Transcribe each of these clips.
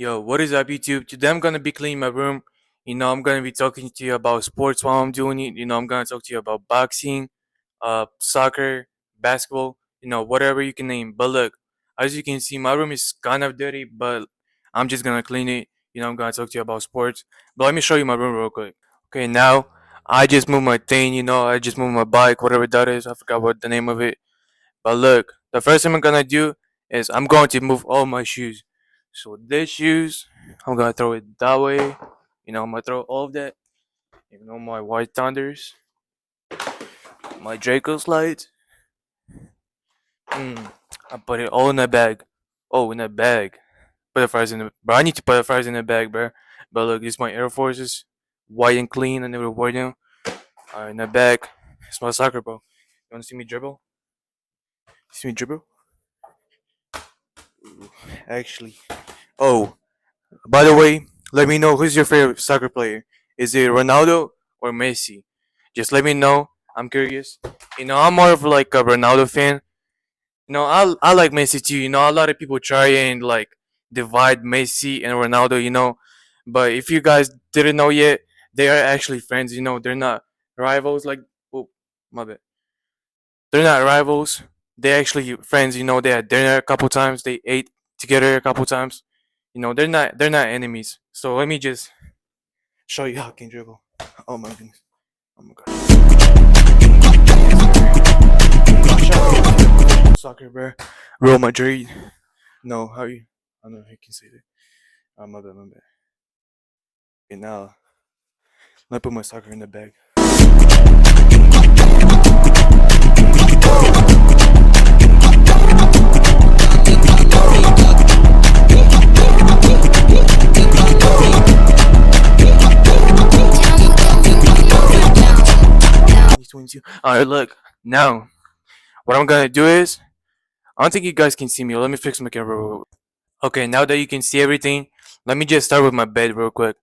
Yo, what is up, YouTube? Today I'm gonna be cleaning my room. I'm gonna be talking to you about sports while I'm doing it. I'm gonna talk to you about boxing, soccer, basketball, whatever you can name. But look, as you can see, my room is kind of dirty, but I'm just gonna clean it. I'm gonna talk to you about sports. But let me show you my room real quick. Okay, now I just moved my thing. I just moved my bike, whatever that is. I forgot what the name of it. But look, the first thing I'm gonna do is I'm going to move all my shoes. So this shoes, I'm gonna throw it that way. I'm gonna throw all of that. My white thunders, my Draco slides. I put it all in a bag. Oh, in a bag. Put the fries in the. Bro, I need to put the fries in the bag, bro. But look, it's my Air Forces, white and clean. I never wore them. In the bag. It's my soccer ball. You wanna see me dribble? See me dribble? Actually. Oh, by the way, let me know who's your favorite soccer player. Is it Ronaldo or Messi? Just let me know. I'm curious. I'm more of like a Ronaldo fan. I like Messi too. A lot of people try and like divide Messi and Ronaldo. But if you guys didn't know yet, they are actually friends. They're not rivals. Like, oh, my bad. They're not rivals. They're actually friends. They had dinner a couple times. They ate together a couple times. They're not enemies. So let me just show you how I can dribble. Oh my goodness. Oh my god. Soccer, bro. Real Madrid. No, how you? I don't know how you can say that. My bad, my bad. Okay, now let me put my soccer in the bag. 22. Alright, look. Now, what I'm gonna do is, I don't think you guys can see me. Let me fix my camera real quick. Okay, now that you can see everything, let me just start with my bed real quick.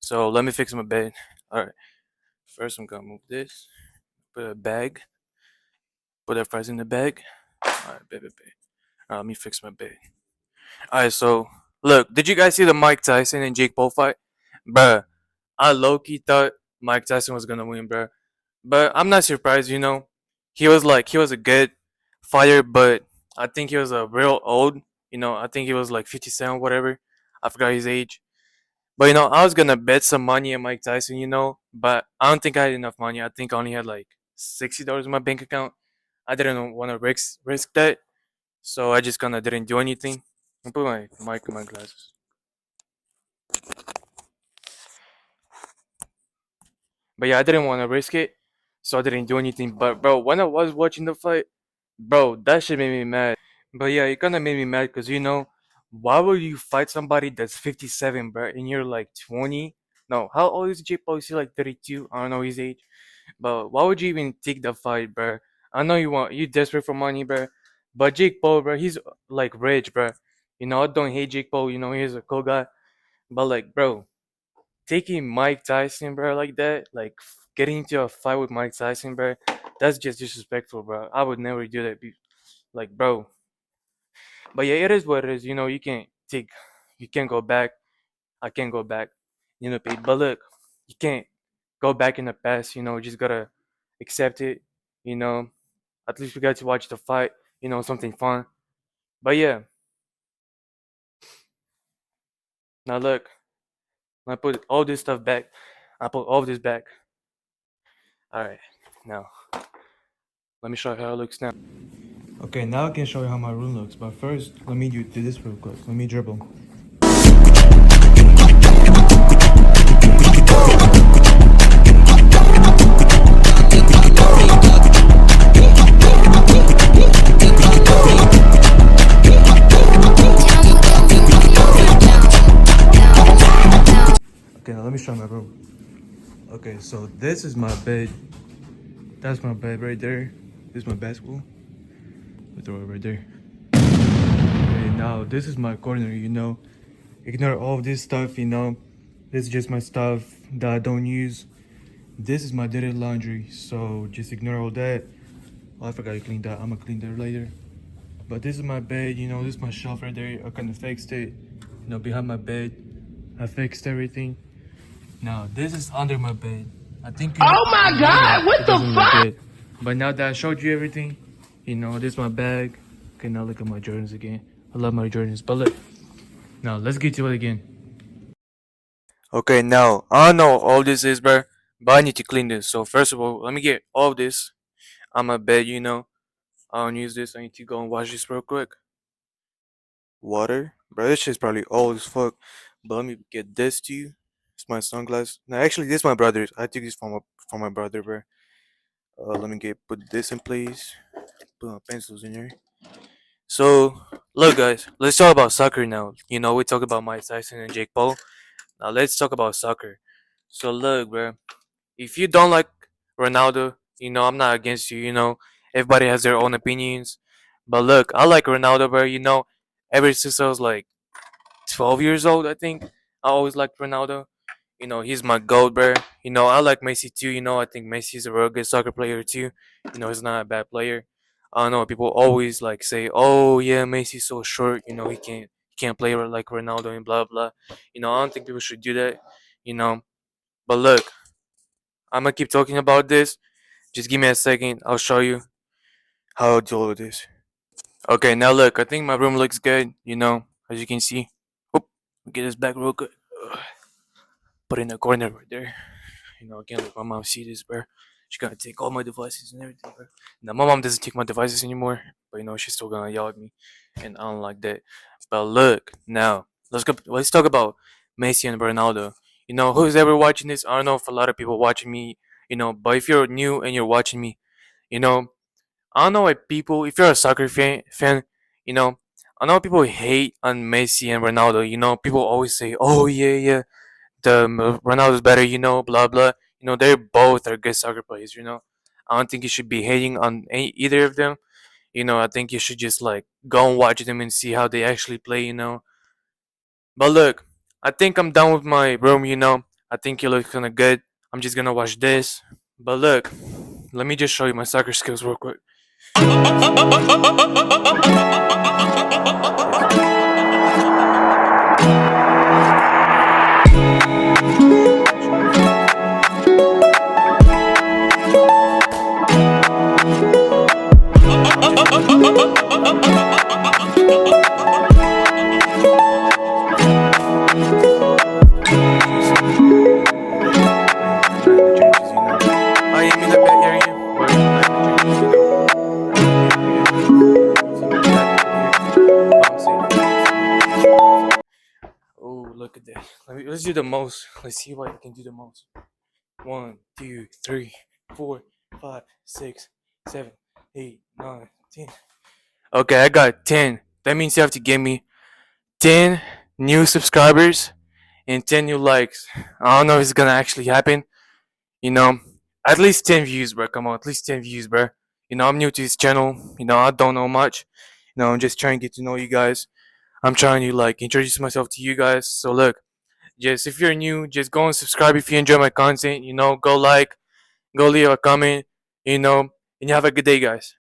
So let me fix my bed. Alright. First, I'm gonna move this. Put a bag. Put the fries in the bag. Alright, baby. Alright, let me fix my bed. Alright, so look, did you guys see the Mike Tyson and Jake Paul fight? Bruh, I low key thought Mike Tyson was gonna win, bruh. But I'm not surprised. He was a good fighter, but I think he was a real old. I think he was like 57, whatever. I forgot his age. But I was gonna bet some money on Mike Tyson, but I don't think I had enough money. I think I only had like $60 in my bank account. I didn't want to risk that, so I just kind of didn't do anything. I put my mic in my glasses. But yeah, I didn't want to risk it, so I didn't do anything. But bro, when I was watching the fight, bro, that shit made me mad. But yeah, it kind of made me mad because why would you fight somebody that's 57, bro, and you're like 20? No, how old is Jake Paul? Is he like 32? I don't know his age. But why would you even take the fight, bro? I know you desperate for money, bro. But Jake Paul, bro, he's like rich, bro. I don't hate Jake Paul. He's a cool guy. But like, bro, taking Mike Tyson, bro, like that, like getting into a fight with Mike Tyson, bro, that's just disrespectful, bro. I would never do that, like, bro. But yeah, it is what it is. You can't go back. I can't go back. Pete. But look, you can't go back in the past. You just gotta accept it. You know, at least we got to watch the fight. Something fun. But yeah, now look, I put all this stuff back. I put all this back. All right, now let me show you how it looks now. Okay, now I can show you how my room looks. But first, let me do this real quick. Let me dribble. Okay, now let me show my room. Okay, so this is my bed. That's my bed right there. This is my basketball. I'll throw it right there. Okay, now this is my corner. Ignore all of this stuff. This is just my stuff that I don't use. This is my dirty laundry, so just ignore all that. Oh, I forgot to clean that. I'm gonna clean that later. But this is my bed. This is my shelf right there. I kind of fixed it. You know, behind my bed. I fixed everything. Now this is under my bed. I think you. Oh my God! What the fuck? Good. But now that I showed you everything, you know, this is my bag. Okay, now look at my Jordans again. I love my Jordans. But look, now let's get to it again. Okay, now I don't know what all this is, bro, but I need to clean this. So first of all, let me get all of this on my bed. You know, I don't use this. I need to go and wash this real quick. Water, bro. This shit's probably old as fuck. But let me get this to you. It's my sunglasses. No, actually, this is my brother's. I took this from my brother, bro. Let me get put this in place. Put my pencils in here. So, look, guys, let's talk about soccer now. You know, we talked about Mike Tyson and Jake Paul. Now let's talk about soccer. So, look, bro, if you don't like Ronaldo, you know, I'm not against you. You know, everybody has their own opinions. But look, I like Ronaldo, bro. You know, ever since I was like 12 years old, I think I always liked Ronaldo. You know, he's my goat, bro. You know, I like Messi too. You know, I think Messi is a real good soccer player too. You know, he's not a bad player. I don't know. People always like say, "Oh yeah, Messi's so short. You know, he can't play like Ronaldo and blah blah." You know, I don't think people should do that. You know, but look, I'm gonna keep talking about this. Just give me a second. I'll show you how I do all of this. Okay, now look. I think my room looks good. You know, as you can see. Oop, get this back real quick. Put it in the corner right there. You know, I can't let my mom see this, bro. She's gonna take all my devices and everything, bro. Now, my mom doesn't take my devices anymore, but you know, she's still gonna yell at me, and I don't like that. But look, now let's go. Let's talk about Messi and Ronaldo. You know, who's ever watching this? I don't know if a lot of people watching me. You know, but if you're new and you're watching me, you know, I don't know why people. If you're a soccer fan, you know, I know people hate on Messi and Ronaldo. You know, people always say, "Oh yeah, yeah, Ronaldo's better, you know, blah blah." You know, they both are good soccer players. You know, I don't think you should be hating on either of them. You know, I think you should just like go and watch them and see how they actually play. You know, but look, I think I'm done with my room. You know, I think it looks kind of good. I'm just gonna watch this. But look, let me just show you my soccer skills real quick. I am in a bad area, but I'm in the trenches, Oh, look at that. Let's do the most. Let's see what I can do the most. 1, 2, 3, 4, 5, 6, 7, 8, 9, 10. Okay, I got 10. That means you have to give me 10 new subscribers and 10 new likes. I don't know if it's gonna actually happen. You know, at least 10 views, bro. Come on, at least 10 views, bro. You know, I'm new to this channel. You know, I don't know much. You know, I'm just trying to get to know you guys. I'm trying to like introduce myself to you guys. So look, just if you're new, just go and subscribe if you enjoy my content. You know, go like, go leave a comment. You know, and you have a good day, guys.